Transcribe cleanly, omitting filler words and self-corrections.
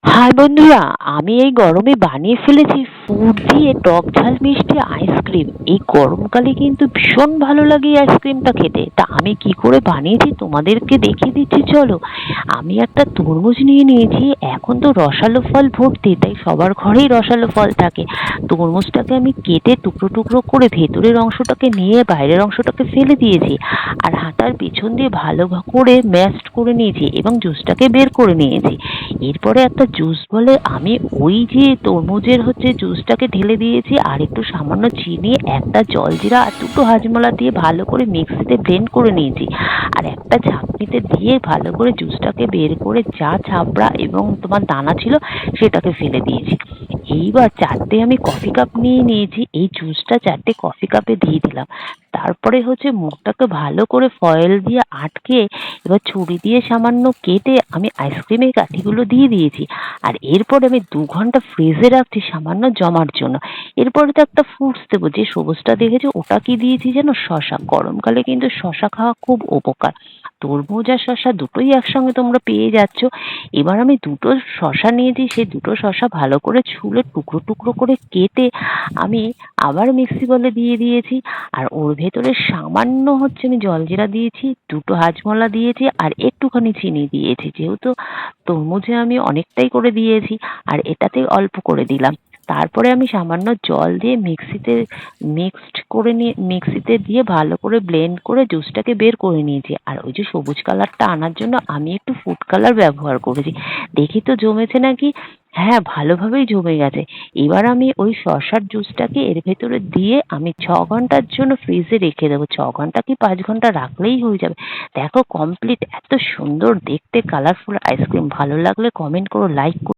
High বন্ধুরা, আমি এই গরমে বানিয়ে ফেলেছি ফুড দিয়ে টক ঝাল মিষ্টি আইসক্রিম। এই গরমকালে কিন্তু ভীষণ ভালো লাগে এই আইসক্রিমটা খেতে। তা আমি কি করে বানিয়েছি তোমাদেরকে দেখিয়ে দিচ্ছি, চলো। আমি একটা তরমুজ নিয়ে নিয়েছি। এখন তো রসালো ফল ভর্তি, তাই সবার ঘরেই রসালো ফল থাকে। তরমুজটাকে আমি কেটে টুকরো টুকরো করে ভেতরের অংশটাকে নিয়ে বাইরের অংশটাকে ফেলে দিয়েছি, আর হাতার পেছন দিয়ে ভালো করে ম্যাশড করে নিয়েছি এবং জুসটাকে বের করে নিয়েছি। এরপরে একটা জুস বলে আমি ওই যে তরমুজের জুসটাকে ঢেলে দিয়েছি, আর একটু সামান্য চিনি, একটা জলজিরা আর দুটো হাজমোলা দিয়ে ভালো করে মিক্সিতে ব্লেন্ড করে নিয়েছি, আর একটা ছাঁকনিতে দিয়ে ভালো করে জুসটাকে বের করে যা ছাবড়া এবং তোমার দানা ছিল সেটাকে ফেলে দিয়েছি। এইবার চারটে আমি কফি কাপ নিয়ে নিয়েছি, এই জুসটা চারটে কফি কাপে দিয়ে দিলাম। তারপরে মুখটাকে ভালো করে ফয়েল দিয়ে আটকে এবার ছুরি দিয়ে সামান্য কেটে আমি আইসক্রিমের কাঠিগুলো দিয়ে দিয়েছি। আর এরপর আমি 2 ঘন্টা ফ্রিজে রাখছি সামান্য জমার জন্য। এরপরে তো একটা ফ্রুটস দেবো, যে সবুজটা দেখেছো ওটা কি দিয়েছি যেন, শশা। গরমকালে কিন্তু শশা খাওয়া খুব উপকার। তরমুজ আর শশা দুটোই একসঙ্গে তোমরা পেয়ে যাচ্ছ। এবার আমি দুটো শশা নিয়েছি, সেই দুটো শশা ভালো করে ছুলে টুকরো টুকরো করে কেটে আমি আবার মিক্সি বলে দিয়ে দিয়েছি। আর ওর ভেতরে সামান্য আমি জলজিরা দিয়েছি, দুটো হাজমোলা দিয়েছি, আর একটুখানি চিনি দিয়েছি, যেহেতু তরমুজে আমি অনেকটাই করে দিয়েছি আর এটাতে অল্প করে দিলাম। তারপরে আমি সামান্য জল দিয়ে মিক্সিতে দিয়ে ভালো করে ব্লেন্ড করে জুসটাকে বের করে নিয়েছি। আর ওই যে সবুজ কালারটা আনার জন্য আমি একটু ফুড কালার ব্যবহার করেছি। দেখি তো জমেছে নাকি। হ্যাঁ, ভালোভাবেই জমে গেছে। এবার আমি ওই শসার জুসটাকে এর ভেতরে দিয়ে আমি 6 ঘন্টার জন্য ফ্রিজে রেখে দেবো। 6 ঘন্টা কি 5 ঘন্টা রাখলেই হয়ে যাবে। দেখো কমপ্লিট, এত সুন্দর দেখতে কালারফুল আইসক্রিম। ভালো লাগলে কমেন্ট করো, লাইক করো।